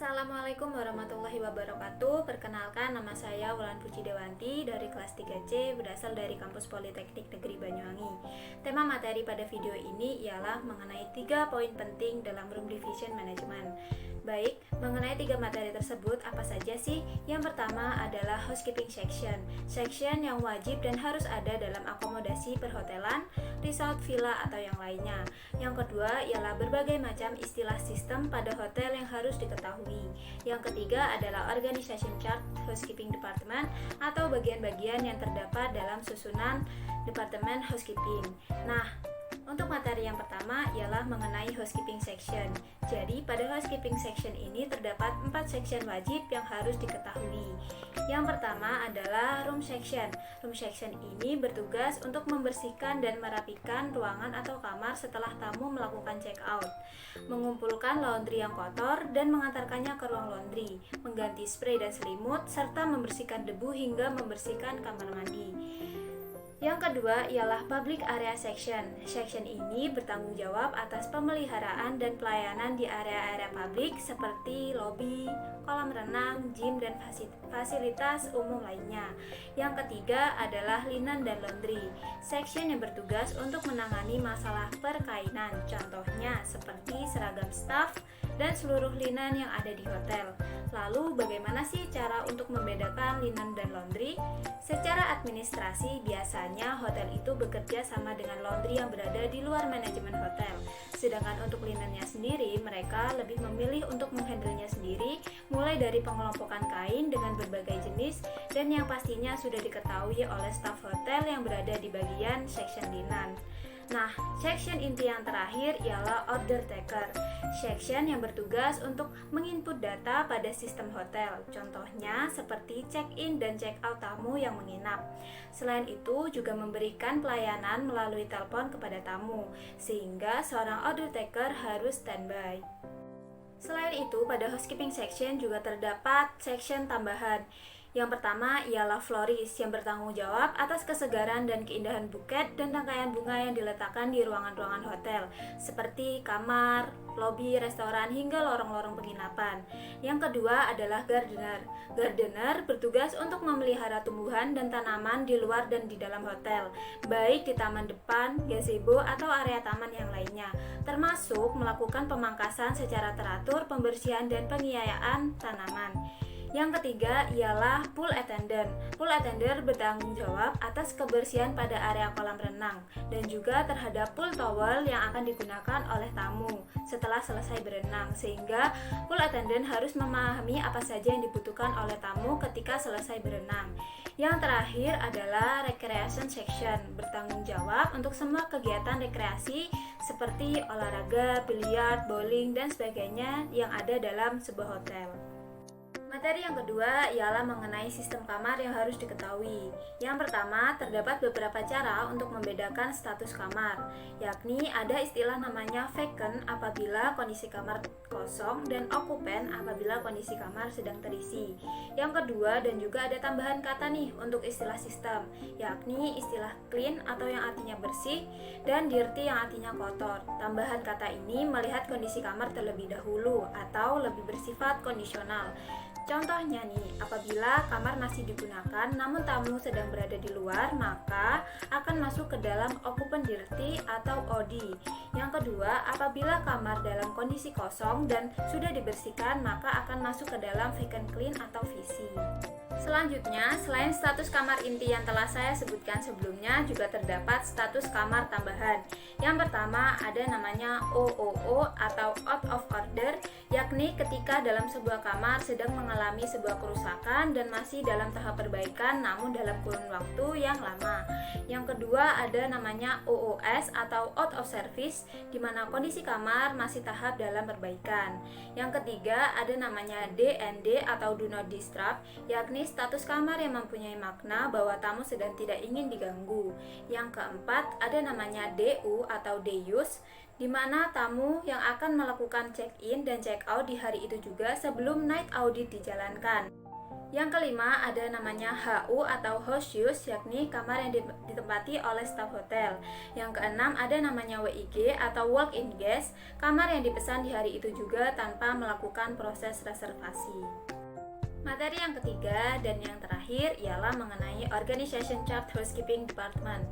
Assalamualaikum warahmatullahi wabarakatuh. Perkenalkan, nama saya Wulan Puji Dewanti dari kelas 3C, berasal dari Kampus Politeknik Negeri Banyuwangi. Tema materi pada video ini ialah mengenai 3 poin penting dalam Room Division Management. Baik, mengenai 3 materi tersebut apa saja sih? Yang pertama adalah housekeeping section. Section yang wajib dan harus ada dalam akomodasi perhotelan, resort, villa, atau yang lainnya. Yang kedua ialah berbagai macam istilah sistem pada hotel yang harus diketahui. Yang ketiga adalah organization chart housekeeping department atau bagian-bagian yang terdapat dalam susunan departemen housekeeping. Nah, untuk materi yang pertama ialah mengenai housekeeping section. Jadi, pada housekeeping section ini terdapat 4 section wajib yang harus diketahui. Yang pertama adalah room section. Room section ini bertugas untuk membersihkan dan merapikan ruangan atau kamar setelah tamu melakukan check out, mengumpulkan laundry yang kotor dan mengantarkannya ke ruang laundry, mengganti spray dan selimut, serta membersihkan debu hingga membersihkan kamar mandi. Yang kedua ialah public area section. Section ini bertanggung jawab atas pemeliharaan dan pelayanan di area-area publik seperti lobi, kolam renang, gym, dan fasilitas umum lainnya. Yang ketiga adalah linen dan laundry. Section yang bertugas untuk menangani masalah perkainan, contohnya seperti seragam staff dan seluruh linen yang ada di hotel. Lalu bagaimana sih cara untuk membedakan linen dan laundry? Secara administrasi biasanya hotel itu bekerja sama dengan laundry yang berada di luar manajemen hotel. Sedangkan untuk linennya sendiri, mereka lebih memilih untuk menghandlenya sendiri, mulai dari pengelompokan kain dengan berbagai jenis dan yang pastinya sudah diketahui oleh staf hotel yang berada di bagian section linen. Nah, section inti yang terakhir ialah order taker. Section yang bertugas untuk menginput data pada sistem hotel. Contohnya seperti check-in dan check-out tamu yang menginap. Selain itu juga memberikan pelayanan melalui telepon kepada tamu, sehingga seorang order taker harus standby. Selain itu, pada housekeeping section juga terdapat section tambahan. Yang pertama ialah florist yang bertanggung jawab atas kesegaran dan keindahan buket dan rangkaian bunga yang diletakkan di ruangan-ruangan hotel seperti kamar, lobi, restoran, hingga lorong-lorong penginapan. Yang kedua adalah gardener. Gardener bertugas untuk memelihara tumbuhan dan tanaman di luar dan di dalam hotel, baik di taman depan, gazebo, atau area taman yang lainnya, termasuk melakukan pemangkasan secara teratur, pembersihan, dan pengiayaan tanaman. Yang ketiga ialah pool attendant. Pool attendant bertanggung jawab atas kebersihan pada area kolam renang dan juga terhadap pool towel yang akan digunakan oleh tamu setelah selesai berenang, sehingga pool attendant harus memahami apa saja yang dibutuhkan oleh tamu ketika selesai berenang. Yang terakhir adalah recreation section, bertanggung jawab untuk semua kegiatan rekreasi seperti olahraga, biliar, bowling, dan sebagainya yang ada dalam sebuah hotel. Materi yang kedua ialah mengenai sistem kamar yang harus diketahui. Yang pertama, terdapat beberapa cara untuk membedakan status kamar, yakni ada istilah namanya vacant apabila kondisi kamar kosong dan occupant apabila kondisi kamar sedang terisi. Yang kedua, dan juga ada tambahan kata nih untuk istilah sistem, yakni istilah clean atau yang artinya bersih dan dirty yang artinya kotor. Tambahan kata ini melihat kondisi kamar terlebih dahulu atau lebih bersifat kondisional. Contohnya nih, apabila kamar masih digunakan namun tamu sedang berada di luar, maka akan masuk ke dalam occupant dirty atau OD. Yang kedua, apabila kamar dalam kondisi kosong dan sudah dibersihkan, maka akan masuk ke dalam vacant clean atau VC. Selanjutnya, selain status kamar inti yang telah saya sebutkan sebelumnya, juga terdapat status kamar tambahan. Yang pertama ada namanya OOO atau out of order, yakni ketika dalam sebuah kamar sedang mengalami sebuah kerusakan dan masih dalam tahap perbaikan namun dalam kurun waktu yang lama. Yang kedua ada namanya OOS atau out of service, di mana kondisi kamar masih tahap dalam perbaikan. Yang ketiga ada namanya DND atau do not disturb, yakni status kamar yang mempunyai makna bahwa tamu sedang tidak ingin diganggu. Yang keempat ada namanya DU atau Deus, di mana tamu yang akan melakukan check-in dan check-out di hari itu juga sebelum night audit dijalankan. Yang kelima ada namanya HU atau host use, yakni kamar yang ditempati oleh staf hotel. Yang keenam ada namanya WIG atau walk in guest, kamar yang dipesan di hari itu juga tanpa melakukan proses reservasi. Materi yang ketiga dan yang terakhir ialah mengenai Organization Chart Housekeeping Department.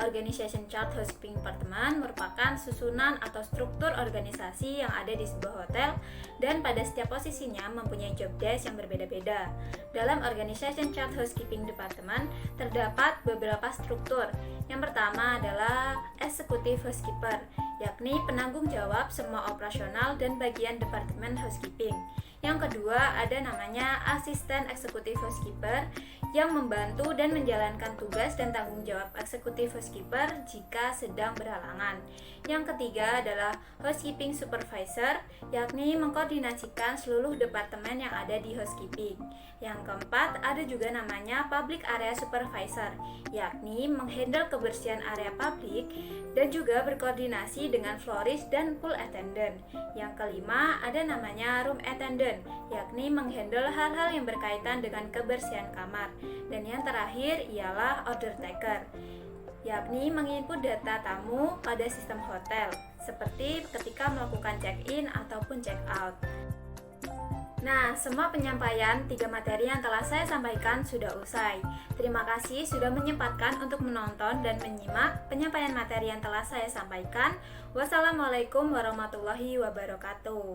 Organization Chart Housekeeping Department merupakan susunan atau struktur organisasi yang ada di sebuah hotel dan pada setiap posisinya mempunyai job desk yang berbeda-beda. Dalam Organization Chart Housekeeping Department terdapat beberapa struktur. Yang pertama adalah Executive Housekeeper, yakni penanggung jawab semua operasional dan bagian Departemen Housekeeping. Yang kedua ada namanya Asisten Eksekutif Housekeeper yang membantu dan menjalankan tugas dan tanggung jawab Eksekutif Housekeeper jika sedang berhalangan. Yang ketiga adalah Housekeeping Supervisor, yakni mengkoordinasikan seluruh departemen yang ada di housekeeping. Yang keempat ada juga namanya Public Area Supervisor, yakni menghandle kebersihan area publik dan juga berkoordinasi dengan florist dan pool attendant. Yang kelima ada namanya Room Attendant, yakni menghandle hal-hal yang berkaitan dengan kebersihan kamar. Dan yang terakhir ialah Order Taker, yakni menginput data tamu pada sistem hotel, seperti ketika melakukan check-in ataupun check-out. Nah, semua penyampaian 3 materi yang telah saya sampaikan sudah usai. Terima kasih sudah menyempatkan untuk menonton dan menyimak penyampaian materi yang telah saya sampaikan. Wassalamualaikum warahmatullahi wabarakatuh.